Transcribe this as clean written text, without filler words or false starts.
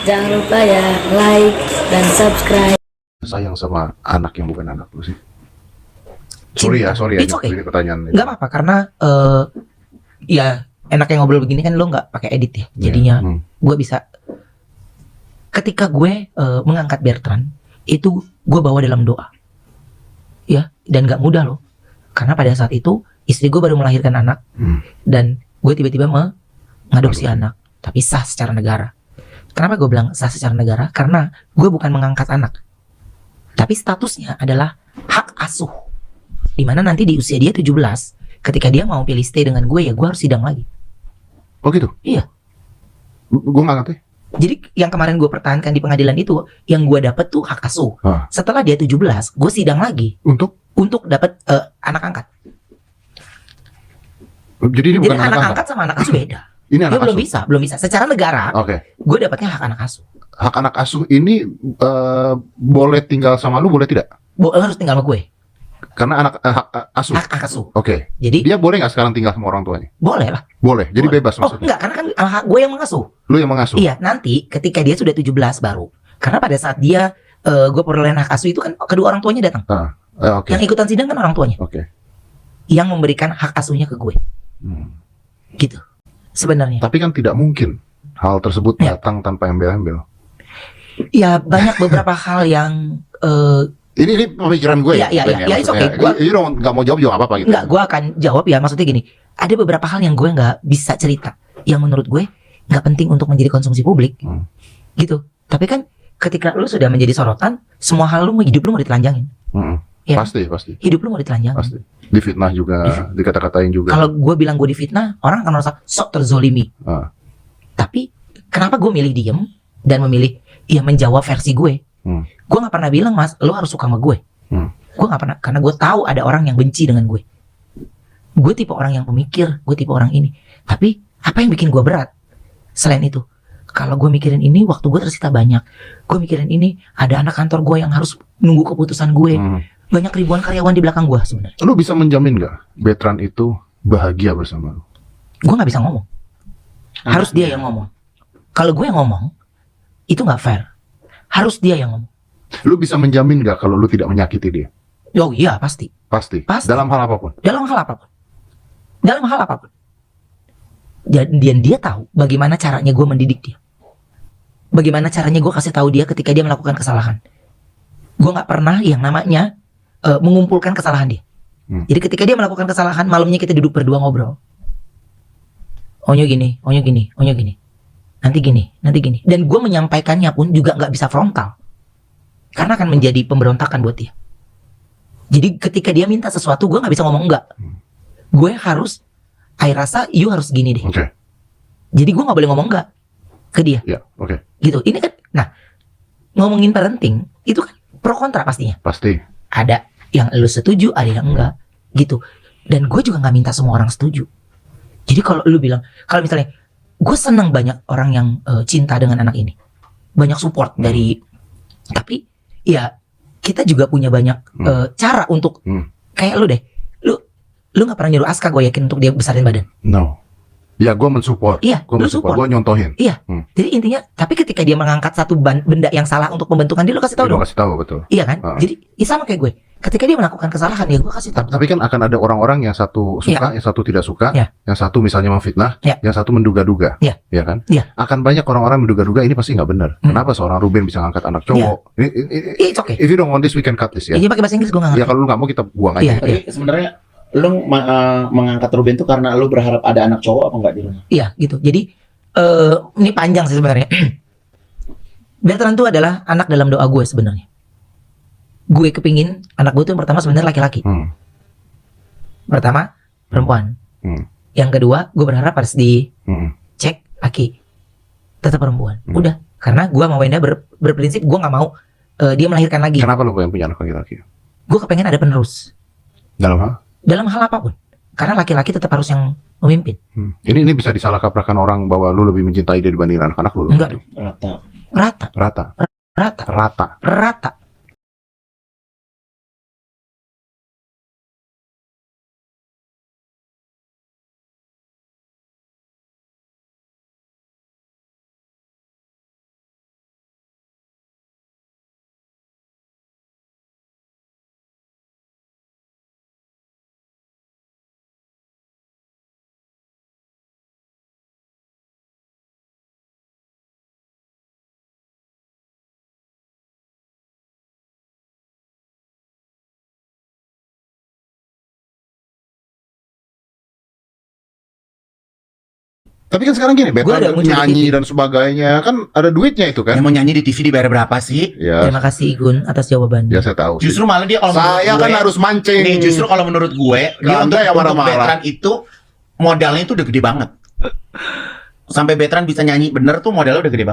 Jangan lupa ya like dan subscribe. Sayang sama anak yang bukan anak lu sih? Sorry ya It's okay. ini pertanyaan. Nggak apa-apa karena ya enaknya ngobrol begini kan lo nggak pakai edit ya. Jadinya gue bisa ketika gue mengangkat Bertrand itu gue bawa dalam doa. Ya, dan nggak mudah loh. Karena pada saat itu istri gue baru melahirkan anak dan gue tiba-tiba mengadopsi anak, tapi sah secara negara. Kenapa gue bilang sah secara negara? Karena gue bukan mengangkat anak, tapi statusnya adalah hak asuh. Dimana nanti di usia dia 17, ketika dia mau pilih stay dengan gue, ya gue harus sidang lagi. Oh gitu? Iya. Gue nggak ngerti. Jadi yang kemarin gue pertahankan di pengadilan itu, yang gue dapet tuh hak asuh. Setelah dia 17, gue sidang lagi. Untuk dapat anak angkat. Jadi ini bukan anak angkat sama anak asuh beda. Ini anak belum asuh? belum bisa. Secara negara, gue dapatnya hak anak asuh. Hak anak asuh ini boleh tinggal sama lu, boleh tidak? Harus tinggal sama gue. Karena anak asuh. Hak asuh. Oke. Jadi dia boleh nggak sekarang tinggal sama orang tuanya? Boleh lah. Boleh. Jadi bebas maksudnya. Enggak, karena kan hak gue yang mengasuh. Lu yang mengasuh. Iya, nanti ketika dia sudah 17 baru. Karena pada saat dia gue perolehan hak asuh itu kan kedua orang tuanya datang. Yang ikutan sidang kan orang tuanya. Yang memberikan hak asuhnya ke gue. Gitu. Sebenarnya. Tapi kan tidak mungkin hal tersebut datang tanpa embel-embel. Ya, banyak beberapa hal yang ini pemikiran gue ya. Ya, it's okay. Lu nggak mau jawab juga apa-apa gitu. Enggak, gue akan jawab ya. Maksudnya gini, ada beberapa hal yang gue nggak bisa cerita, yang menurut gue nggak penting untuk menjadi konsumsi publik, gitu. Tapi kan ketika lu sudah menjadi sorotan, semua hal lu hidup lu mau ditelanjangin. Ya, pasti. Hidup lu mau ditelanjangin. Pasti. Difitnah juga, dikata-katain juga. Kalau gue bilang gue difitnah, orang akan merasa sok terzolimi. Tapi kenapa gue milih diem dan memilih ya menjawab versi gue? Gue nggak pernah bilang, Mas, lo harus suka sama gue. Gue nggak pernah, karena gue tahu ada orang yang benci dengan gue. Gue tipe orang yang pemikir, gue tipe orang ini. Tapi apa yang bikin gue berat? Selain itu, kalau gue mikirin ini, waktu gue tersita banyak. Gue mikirin ini, ada anak kantor gue yang harus nunggu keputusan gue. Banyak ribuan karyawan di belakang gue sebenarnya. Lu bisa menjamin gak Bertrand itu bahagia bersama lu? Gue nggak bisa ngomong. Harus dia yang ngomong. Kalau gue yang ngomong, itu nggak fair. Harus dia yang ngomong. Lu bisa menjamin gak kalau lu tidak menyakiti dia? Oh iya, pasti. Pasti. Dalam hal apapun? Dalam hal apapun. Dalam hal apapun. Dan dia tahu bagaimana caranya gue mendidik dia. Bagaimana caranya gue kasih tahu dia ketika dia melakukan kesalahan. Gue nggak pernah yang namanya mengumpulkan kesalahan dia. Jadi ketika dia melakukan kesalahan, malamnya kita duduk berdua ngobrol. Onyo gini. Nanti gini. Dan gue menyampaikannya pun juga nggak bisa frontal. Karena akan menjadi pemberontakan buat dia. Jadi ketika dia minta sesuatu, gue nggak bisa ngomong enggak. Gue harus, rasa you harus gini deh. Jadi gue nggak boleh ngomong enggak ke dia. Gitu. Ini kan, nah, ngomongin parenting itu kan pro kontra pastinya. Pasti. Ada yang lu setuju, ada yang enggak, gitu. Dan gue juga nggak minta semua orang setuju. Jadi kalau lu bilang, kalau misalnya gue senang banyak orang yang cinta dengan anak ini, banyak support dari, tapi ya kita juga punya banyak cara untuk kayak lu deh, lu nggak pernah nyuruh Aska, gue yakin, untuk dia besarin badan. No. Ya, gue mensupport. Iya, gue mensupport, gue nyontohin. Iya. Jadi intinya, tapi ketika dia mengangkat satu benda yang salah untuk pembentukan dia, lu kasih tahu dong. Kasih tahu, betul. Iya kan? Jadi sama kayak gue. Ketika dia melakukan kesalahan, ya gue kasih tahu. Tapi kan akan ada orang-orang yang satu suka, yang satu tidak suka, yang satu misalnya memfitnah, yang satu menduga-duga, ya kan? Akan banyak orang-orang menduga-duga, ini pasti nggak benar. Kenapa seorang Ruben bisa ngangkat anak cowok? It's okay. If you don't want this, we can cut this ya. Ini pakai bahasa Inggris, gue nggak ngerti. Ya kalau lu nggak mau, kita buang aja. Tapi sebenarnya lu mengangkat Ruben itu karena lu berharap ada anak cowok apa enggak di rumah? Iya, gitu. Jadi ini panjang sih sebenarnya. Bertrand itu adalah anak dalam doa gue sebenarnya. Gue kepingin anak gue itu yang pertama sebenarnya laki-laki. Pertama perempuan. Yang kedua gue berharap harus dicek laki, tetap perempuan. Udah, karena gue sama Wenda berprinsip gue nggak mau dia melahirkan lagi. Kenapa lu pengen punya anak laki-laki? Gue kepengen ada penerus. Dalam hal apapun. Karena laki-laki tetap harus yang memimpin. Ini bisa disalah kaprahkan orang bahwa lu lebih mencintai dia dibanding anak-anak lu. Enggak. Rata. Tapi kan sekarang gini, Gua ada Betran muncul di nyanyi TV. dan sebagainya kan ada duitnya itu kan. Yang mau nyanyi di TV dibayar berapa sih? Ya, Terima kasih Igun atas jawabannya. ya saya tahu. sih. Justru malah dia kalau menurut Saya gue, kan harus mancing. nih justru kalau menurut gue dia Anda yang untuk marah-marah. Betran itu modalnya itu udah gede banget. Sampai Betran bisa nyanyi bener tuh modalnya udah gede banget.